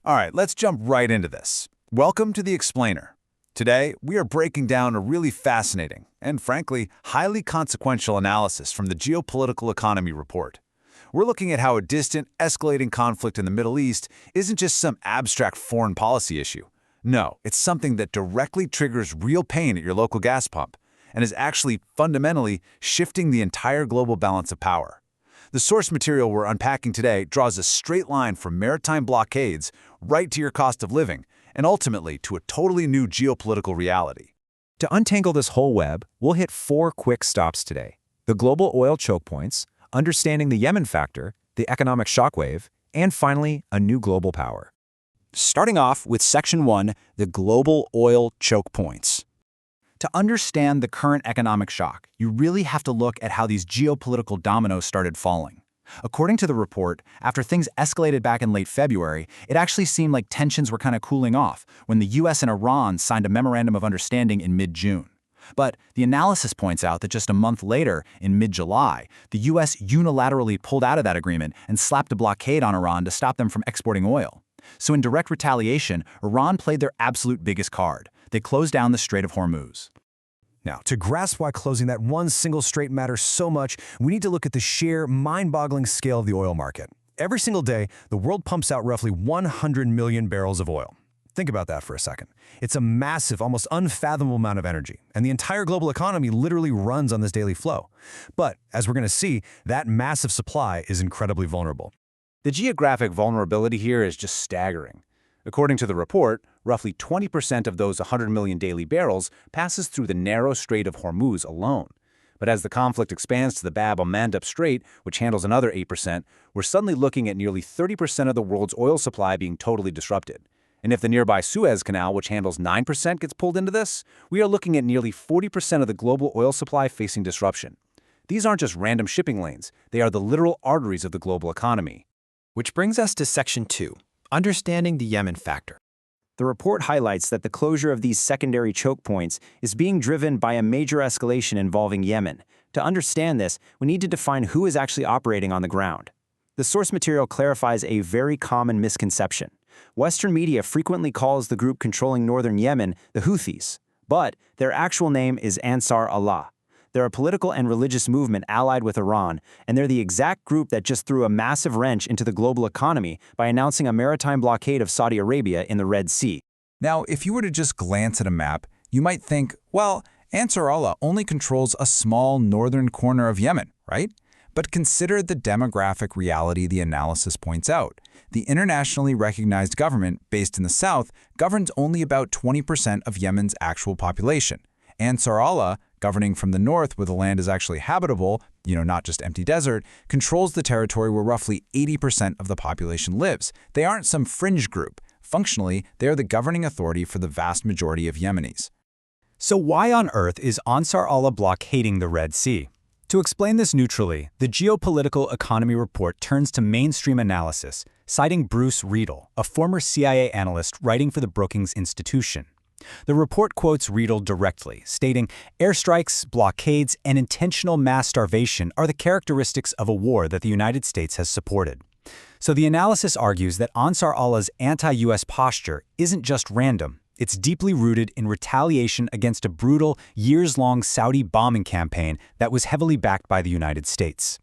All right, let's jump right into this. Welcome to The Explainer. Today, we are breaking down a really fascinating and, frankly, highly consequential analysis from the Geopolitical Economy report. We're looking at how a distant, escalating conflict in the Middle East isn't just some abstract foreign policy issue. No, it's something that directly triggers real pain at your local gas pump and is actually fundamentally shifting the entire global balance of power. The source material we're unpacking today draws a straight line from maritime blockades right to your cost of living, and ultimately to a totally new geopolitical reality. To untangle this whole web, we'll hit 4 quick stops today: the global oil choke points, understanding the Yemen factor, the economic shockwave, and finally, a new global power. Starting off with Section 1, the global oil choke points. To understand the current economic shock, you really have to look at how these geopolitical dominoes started falling. According to the report, after things escalated back in late February, it actually seemed like tensions were kind of cooling off when the US and Iran signed a memorandum of understanding in mid-June. But the analysis points out that just a month later, in mid-July, the US unilaterally pulled out of that agreement and slapped a blockade on Iran to stop them from exporting oil. So in direct retaliation, Iran played their absolute biggest card. They closed down the Strait of Hormuz. Now, to grasp why closing that one single strait matters so much, we need to look at the sheer, mind-boggling scale of the oil market. Every single day, the world pumps out roughly 100 million barrels of oil. Think about that for a second. It's a massive, almost unfathomable amount of energy, and the entire global economy literally runs on this daily flow. But, as we're going to see, that massive supply is incredibly vulnerable. The geographic vulnerability here is just staggering. According to the report, roughly 20% of those 100 million daily barrels passes through the narrow Strait of Hormuz alone. But as the conflict expands to the Bab el-Mandeb Strait, which handles another 8%, we're suddenly looking at nearly 30% of the world's oil supply being totally disrupted. And if the nearby Suez Canal, which handles 9%, gets pulled into this, we are looking at nearly 40% of the global oil supply facing disruption. These aren't just random shipping lanes, they are the literal arteries of the global economy. Which brings us to Section 2, understanding the Yemen factor. The report highlights that the closure of these secondary choke points is being driven by a major escalation involving Yemen. To understand this, we need to define who is actually operating on the ground. The source material clarifies a very common misconception. Western media frequently calls the group controlling northern Yemen the Houthis, but their actual name is Ansar Allah. They're a political and religious movement allied with Iran, and they're the exact group that just threw a massive wrench into the global economy by announcing a maritime blockade of Saudi Arabia in the Red Sea. Now, if you were to just glance at a map, you might think, well, Ansar Allah only controls a small northern corner of Yemen, right? But consider the demographic reality the analysis points out. The internationally recognized government, based in the south, governs only about 20% of Yemen's actual population. Ansar Allah, governing from the north where the land is actually habitable, not just empty desert, controls the territory where roughly 80% of the population lives. They aren't some fringe group. Functionally, they are the governing authority for the vast majority of Yemenis. So why on earth is Ansar Allah blockading the Red Sea? To explain this neutrally, the Geopolitical Economy report turns to mainstream analysis, citing Bruce Riedel, a former CIA analyst writing for the Brookings Institution. The report quotes Riedel directly, stating, "Airstrikes, blockades, and intentional mass starvation are the characteristics of a war that the United States has supported." So the analysis argues that Ansar Allah's anti-US posture isn't just random. It's deeply rooted in retaliation against a brutal, years-long Saudi bombing campaign that was heavily backed by the United States.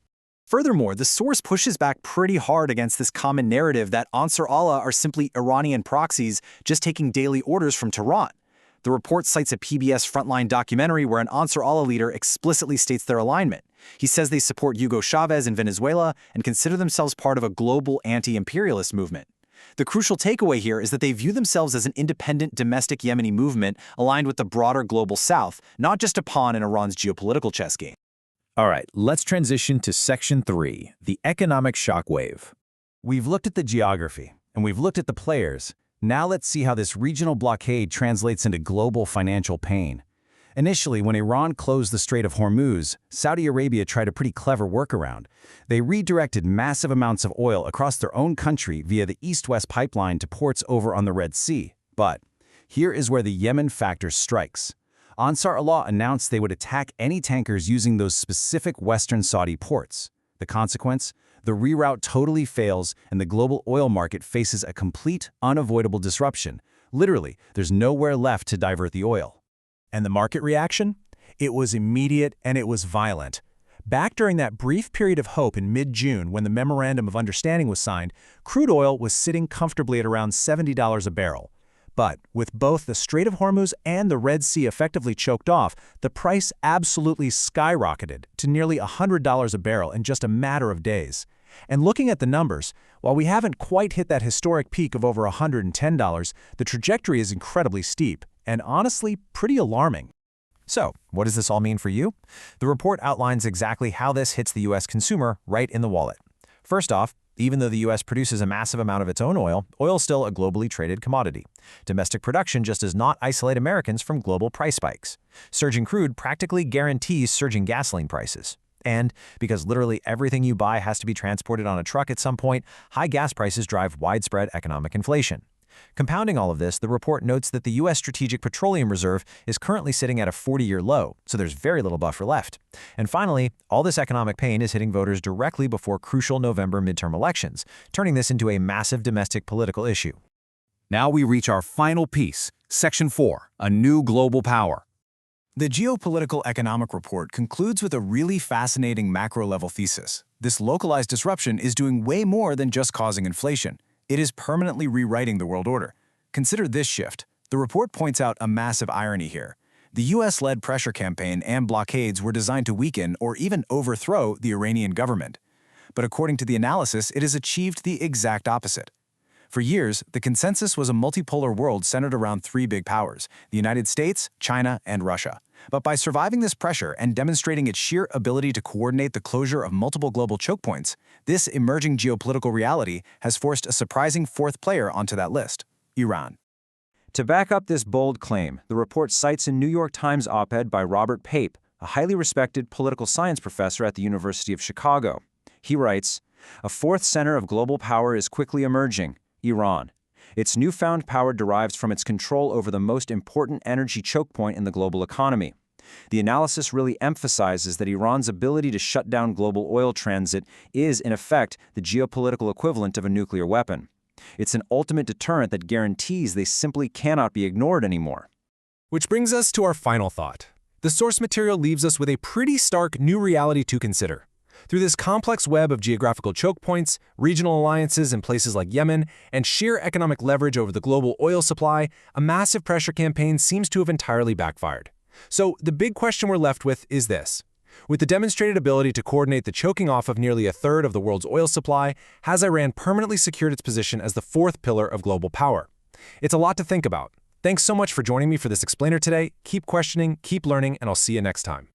Furthermore, the source pushes back pretty hard against this common narrative that Ansar Allah are simply Iranian proxies just taking daily orders from Tehran. The report cites a PBS Frontline documentary where an Ansar Allah leader explicitly states their alignment. He says they support Hugo Chavez in Venezuela and consider themselves part of a global anti-imperialist movement. The crucial takeaway here is that they view themselves as an independent domestic Yemeni movement aligned with the broader global south, not just a pawn in Iran's geopolitical chess game. All right, let's transition to Section 3, the economic shockwave. We've looked at the geography, and we've looked at the players. Now let's see how this regional blockade translates into global financial pain. Initially, when Iran closed the Strait of Hormuz, Saudi Arabia tried a pretty clever workaround. They redirected massive amounts of oil across their own country via the east-west pipeline to ports over on the Red Sea. But here is where the Yemen factor strikes. Ansar Allah announced they would attack any tankers using those specific Western Saudi ports. The consequence? The reroute totally fails, and the global oil market faces a complete, unavoidable disruption. Literally, there's nowhere left to divert the oil. And the market reaction? It was immediate and it was violent. Back during that brief period of hope in mid-June when the Memorandum of Understanding was signed, crude oil was sitting comfortably at around $70 a barrel. But with both the Strait of Hormuz and the Red Sea effectively choked off, the price absolutely skyrocketed to nearly $100 a barrel in just a matter of days. And looking at the numbers, while we haven't quite hit that historic peak of over $110, the trajectory is incredibly steep and honestly pretty alarming. So, what does this all mean for you? The report outlines exactly how this hits the U.S. consumer right in the wallet. First off, even though the U.S. produces a massive amount of its own oil, oil's still a globally traded commodity. Domestic production just does not isolate Americans from global price spikes. Surging crude practically guarantees surging gasoline prices. And because literally everything you buy has to be transported on a truck at some point, high gas prices drive widespread economic inflation. Compounding all of this, the report notes that the U.S. Strategic Petroleum Reserve is currently sitting at a 40-year low, so there's very little buffer left. And finally, all this economic pain is hitting voters directly before crucial November midterm elections, turning this into a massive domestic political issue. Now we reach our final piece, Section 4, a new global power. The Geopolitical Economic Report concludes with a really fascinating macro-level thesis. This localized disruption is doing way more than just causing inflation. It is permanently rewriting the world order. Consider this shift. The report points out a massive irony here. The US-led pressure campaign and blockades were designed to weaken or even overthrow the Iranian government. But according to the analysis, it has achieved the exact opposite. For years, the consensus was a multipolar world centered around three big powers: the United States, China, and Russia. But by surviving this pressure and demonstrating its sheer ability to coordinate the closure of multiple global choke points, this emerging geopolitical reality has forced a surprising fourth player onto that list: Iran. To back up this bold claim, the report cites a New York Times op-ed by Robert Pape, a highly respected political science professor at the University of Chicago. He writes, "A fourth center of global power is quickly emerging: Iran. Its newfound power derives from its control over the most important energy choke point in the global economy. The analysis really emphasizes that Iran's ability to shut down global oil transit is, in effect, the geopolitical equivalent of a nuclear weapon. It's an ultimate deterrent that guarantees they simply cannot be ignored anymore." Which brings us to our final thought. The source material leaves us with a pretty stark new reality to consider. Through this complex web of geographical choke points, regional alliances in places like Yemen, and sheer economic leverage over the global oil supply, a massive pressure campaign seems to have entirely backfired. So the big question we're left with is this. With the demonstrated ability to coordinate the choking off of nearly a third of the world's oil supply, has Iran permanently secured its position as the fourth pillar of global power? It's a lot to think about. Thanks so much for joining me for this explainer today. Keep questioning, keep learning, and I'll see you next time.